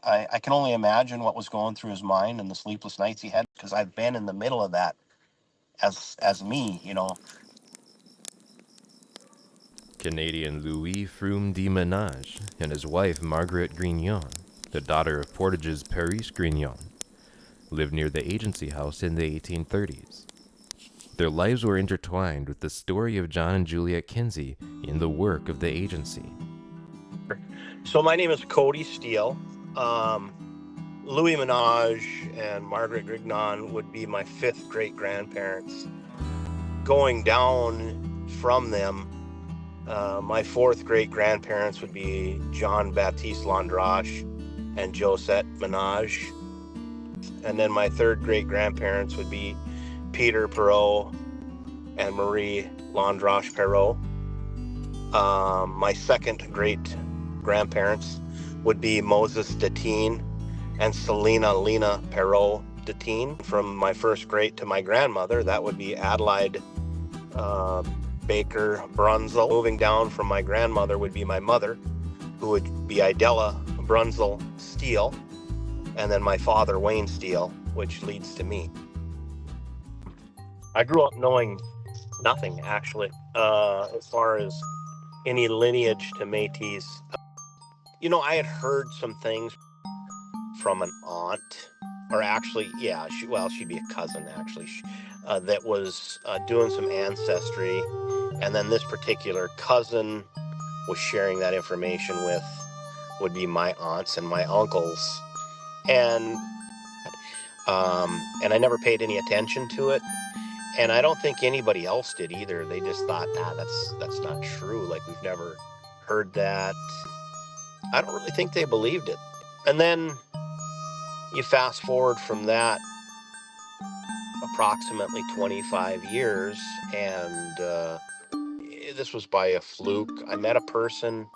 I can only imagine what was going through his mind and the sleepless nights he had, because I've been in the middle of that as me, you know. Canadian Louis Froome de Manaige and his wife Margaret Grignon, the daughter of Portage's Paris Grignon, lived near the agency house in the 1830s. Their lives were intertwined with the story of John and Juliet Kinsey in the work of the agency. So my name is Cody Steele. Louis Manaige and Margaret Grignon would be my fifth great-grandparents. Going down from them, my fourth great-grandparents would be John Baptiste Landrache and Josette Manaige. And then my third great-grandparents would be Peter Perot and Marie Landrache Perot. My second great-grandparents would be Moses Deteen and Selena Lena Perot Deteen. From my first great to my grandmother, that would be Adelaide Baker Brunzel. Moving down from my grandmother would be my mother, who would be Idella Brunzel Steele, and then my father, Wayne Steele, which leads to me. I grew up knowing nothing, actually, as far as any lineage to Métis. You know, I had heard some things from an aunt, or actually, yeah, she'd be a cousin, actually, that was doing some ancestry. And then this particular cousin was sharing that information with, would be my aunts and my uncles. And I never paid any attention to it. And I don't think anybody else did either. They just thought, that's not true. Like, we've never heard that. I don't really think they believed it. And then you fast forward from that approximately 25 years, and this was by a fluke. I met a person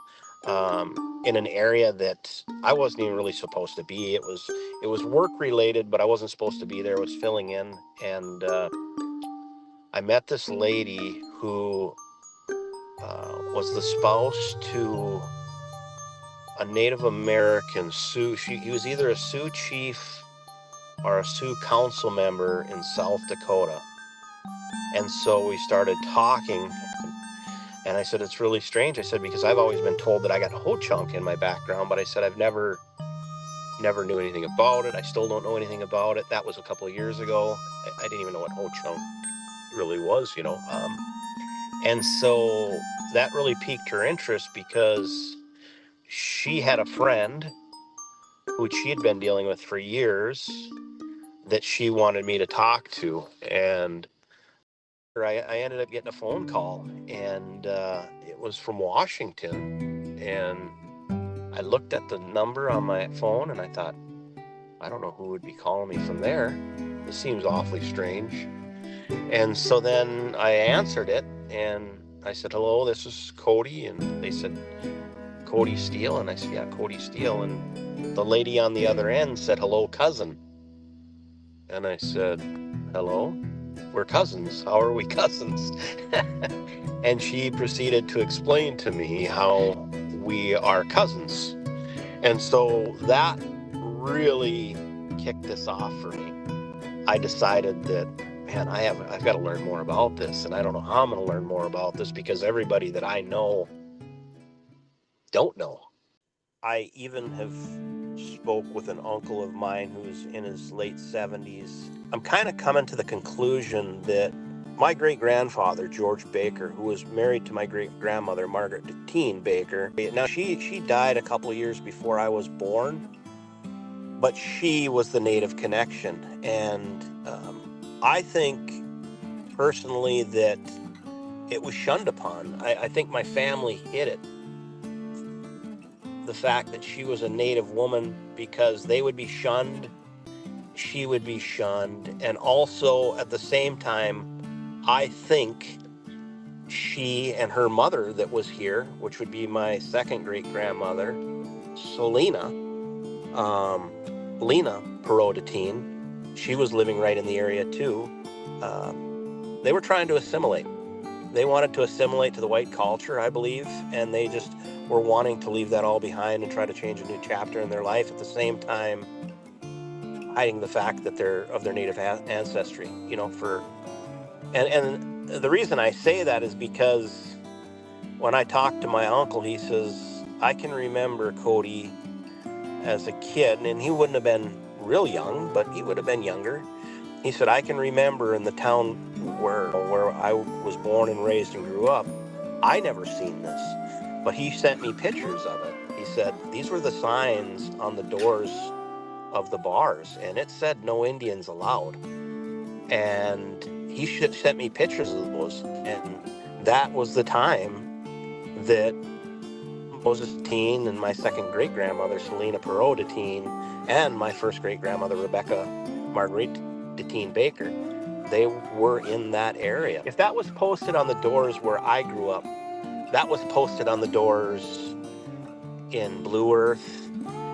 in an area that I wasn't even really supposed to be. It was work related, but I wasn't supposed to be there. I was filling in, and I met this lady who was the spouse to a Native American Sioux. He was either a Sioux chief or a Sioux council member in South Dakota. And so we started talking, and I said, it's really strange. I said, because I've always been told that I got Ho-Chunk in my background, but I said, I've never knew anything about it. I still don't know anything about it. That was a couple of years ago. I didn't even know what Ho-Chunk really was, you know. And so that really piqued her interest, because she had a friend who she had been dealing with for years that she wanted me to talk to. And I ended up getting a phone call, and it was from Washington. And I looked at the number on my phone, and I thought, I don't know who would be calling me from there. This seems awfully strange. And so then I answered it, and I said, hello, this is Cody. And they said, Cody Steele? And I said, yeah, Cody Steele. And the lady on the other end said, hello, cousin. And I said, hello? We're cousins. How are we cousins? And she proceeded to explain to me how we are cousins. And so that really kicked this off for me. I decided that, man, I've got to learn more about this, and I don't know how I'm going to learn more about this, because everybody that I know don't know. I even have spoke with an uncle of mine who's in his late 70s. I'm kind of coming to the conclusion that my great-grandfather, George Baker, who was married to my great-grandmother, Margaret Deteen Baker, now she died a couple of years before I was born, but she was the native connection. And I think personally that it was shunned upon. I think my family hid it, the fact that she was a native woman, because they would be shunned, she would be shunned. And also at the same time, I think she and her mother that was here, which would be my second great-grandmother, Selena, Lena Perot-Deteen, she was living right in the area too. They were trying to assimilate. They wanted to assimilate to the white culture, I believe, and they just were wanting to leave that all behind and try to change a new chapter in their life, at the same time hiding the fact that they're of their native ancestry. And the reason I say that is because when I talked to my uncle, he says, I can remember Cody as a kid, and he wouldn't have been real young, but he would have been younger. He said, I can remember in the town where I was born and raised and grew up, I never seen this, but he sent me pictures of it. He said, these were the signs on the doors of the bars, and it said no Indians allowed. And he sent me pictures of those, and that was the time that Moses Teen and my second great grandmother Selena Perot de Teen and my first great grandmother Rebecca Marguerite de Teen Baker, they were in that area. If that was posted on the doors where I grew up, that was posted on the doors in Blue Earth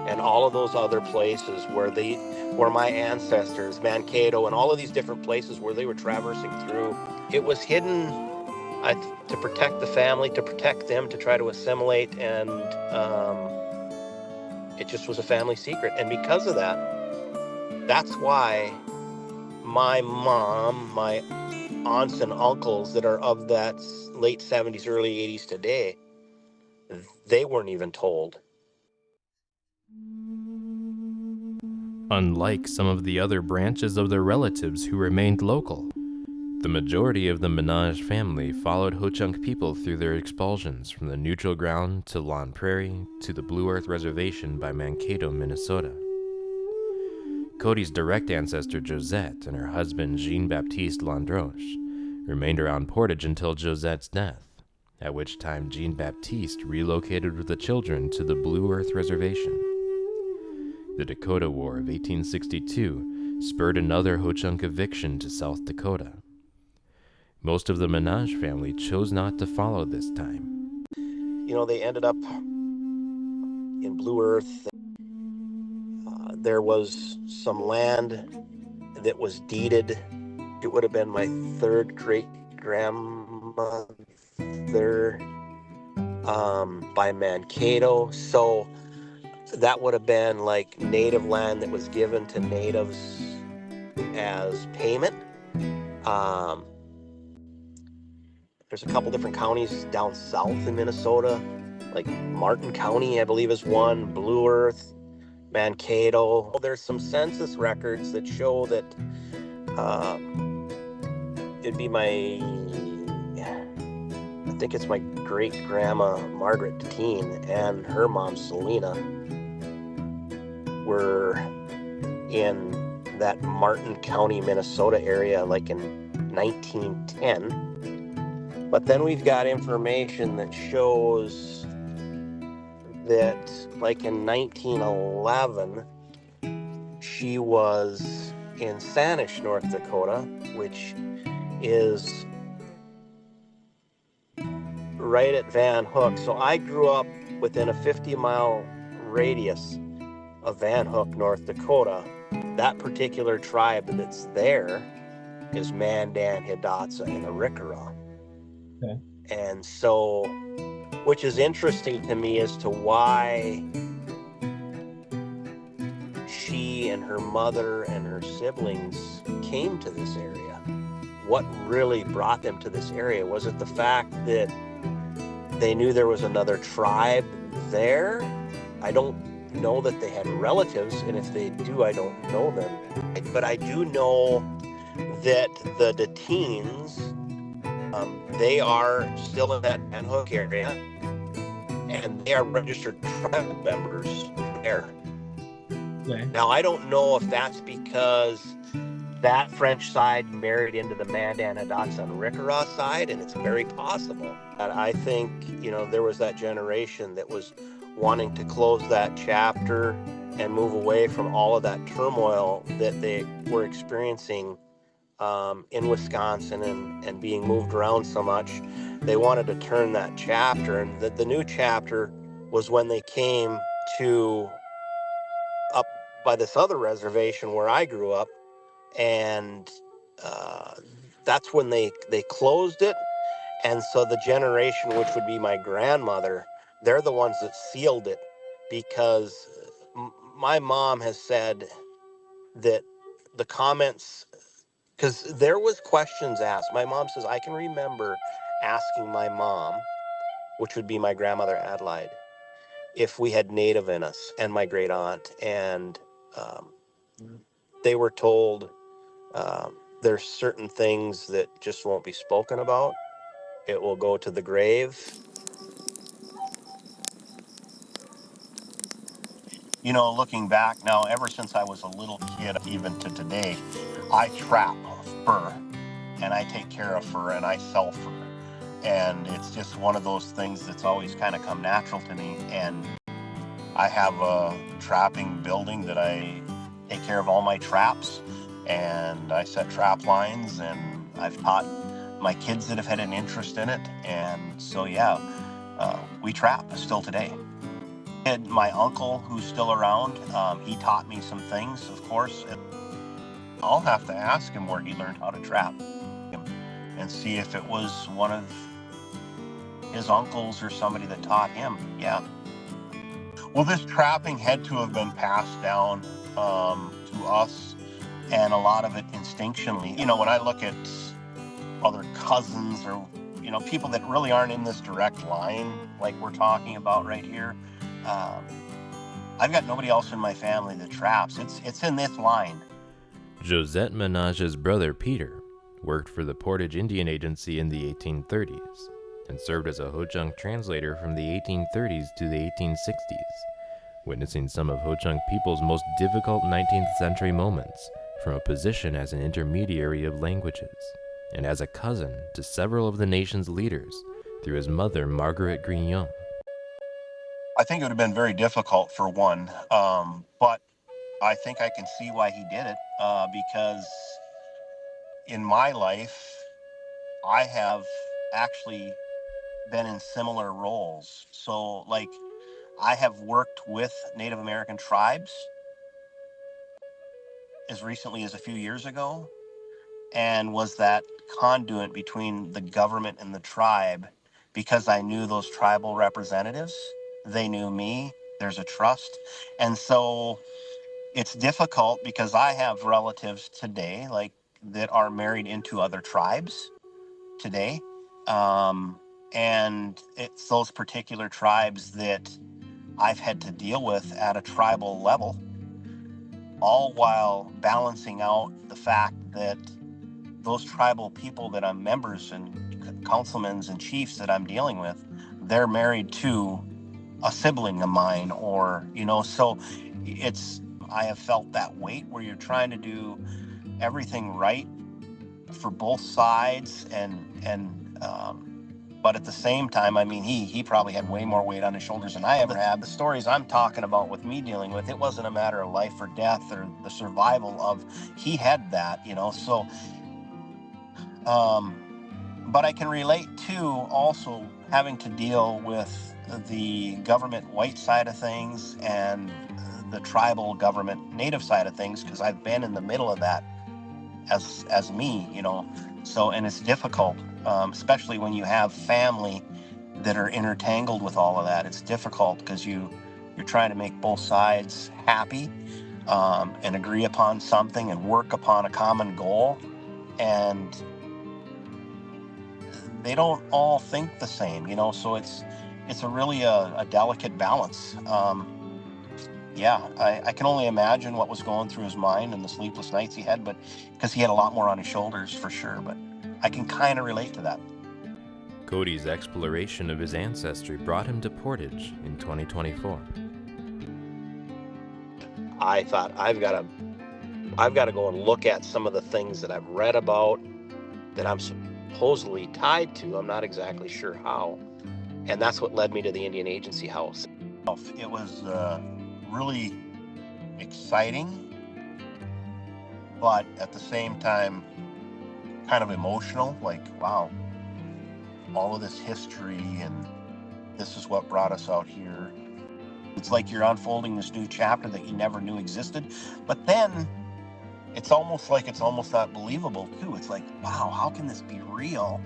and all of those other places where my ancestors, Mankato, and all of these different places where they were traversing through. It was hidden to protect the family, to protect them, to try to assimilate, and it just was a family secret. And because of that, that's why my mom, my aunts and uncles that are of that late 70s, early 80s today, they weren't even told. Unlike some of the other branches of their relatives who remained local, the majority of the Manaige family followed Ho-Chunk people through their expulsions from the Neutral Ground to Lawn Prairie to the Blue Earth Reservation by Mankato, Minnesota. Cody's direct ancestor Josette and her husband Jean-Baptiste Landroche remained around Portage until Josette's death, at which time Jean-Baptiste relocated with the children to the Blue Earth Reservation. The Dakota War of 1862 spurred another Ho-Chunk eviction to South Dakota. Most of the Manaige family chose not to follow this time. They ended up in Blue Earth. There was some land that was deeded. It would have been my third great grandmother by Mankato. So that would have been like native land that was given to natives as payment. There's a couple different counties down south in Minnesota, like Martin County, I believe, is one, Blue Earth, Mankato. There's some census records that show that it'd be I think it's my great grandma Margaret Teen and her mom Selena were in that Martin County, Minnesota area like in 1910. But then we've got information that shows that like in 1911, she was in Saanich, North Dakota, which is right at Van Hook. So I grew up within a 50-mile radius of Van Hook, North Dakota. That particular tribe that's there is Mandan, Hidatsa, and Arikara. Okay. And so, which is interesting to me as to why she and her mother and her siblings came to this area. What really brought them to this area? Was it the fact that they knew there was another tribe there? I don't know that they had relatives, and if they do, I don't know them. But I do know that the Teens, they are still in that Van Hook area, and they are registered tribe members there. Okay. Now, I don't know if that's because that French side married into the Mandan, Hidatsa, and Arikara side, and it's very possible. And I think, there was that generation that was wanting to close that chapter and move away from all of that turmoil that they were experiencing in Wisconsin and being moved around so much. They wanted to turn that chapter, and the new chapter was when they came to up by this other reservation where I grew up, and that's when they closed it. And so the generation, which would be my grandmother, they're the ones that sealed it, because my mom has said that the comments, because there was questions asked. My mom says, I can remember asking my mom, which would be my grandmother Adelaide, if we had native in us, and my great aunt, and um, they were told there's certain things that just won't be spoken about. It will go to the grave. You know, looking back now, ever since I was a little kid, even to today, I trap fur, and I take care of fur, and I sell fur. And it's just one of those things that's always kind of come natural to me. And I have a trapping building that I take care of all my traps, and I set trap lines, and I've taught my kids that have had an interest in it. And so, yeah, we trap still today. And my uncle, who's still around, he taught me some things, of course. I'll have to ask him where he learned how to trap and see if it was one of his uncles or somebody that taught him. Yeah. Well, this trapping had to have been passed down to us, and a lot of it instinctually. You know, when I look at other cousins or, you know, people that really aren't in this direct line like we're talking about right here, I've got nobody else in my family that traps. It's in this line. Josette Manage's brother Peter worked for the Portage Indian Agency in the 1830s and served as a Ho-Chunk translator from the 1830s to the 1860s, witnessing some of Ho-Chunk people's most difficult 19th century moments from a position as an intermediary of languages and as a cousin to several of the nation's leaders through his mother, Margaret Grignon. I think it would have been very difficult for one, but I think I can see why he did it, because in my life, I have actually been in similar roles. So, like, I have worked with Native American tribes as recently as a few years ago, and was that conduit between the government and the tribe, because I knew those tribal representatives. They knew me. There's a trust. And so it's difficult because I have relatives today, like, that are married into other tribes today. And it's those particular tribes that I've had to deal with at a tribal level, all while balancing out the fact that those tribal people that I'm members and councilmen and chiefs that I'm dealing with, they're married to a sibling of mine, or, you know, so I have felt that weight where you're trying to do everything right for both sides, but at the same time, I mean, he probably had way more weight on his shoulders than I ever had. The stories I'm talking about with me dealing with, it wasn't a matter of life or death or the survival of, he had that, you know, so, but I can relate to also having to deal with the government white side of things and the tribal government native side of things, because I've been in the middle of that as me, you know. So, and it's difficult, especially when you have family that are intertangled with all of that. It's difficult because you're trying to make both sides happy, and agree upon something and work upon a common goal, and they don't all think the same, you know. So it's a really a delicate balance. Yeah, I can only imagine what was going through his mind and the sleepless nights he had, but because he had a lot more on his shoulders for sure, but I can kind of relate to that. Cody's exploration of his ancestry brought him to Portage in 2024. I thought I've got to go and look at some of the things that I've read about that I'm supposedly tied to. I'm not exactly sure how. And that's what led me to the Indian Agency house. It was really exciting, but at the same time, kind of emotional. Like, wow, all of this history, and this is what brought us out here. It's like you're unfolding this new chapter that you never knew existed, but then it's almost not believable too. It's like, wow, how can this be real?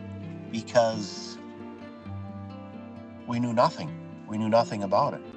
Because we knew nothing. We knew nothing about it.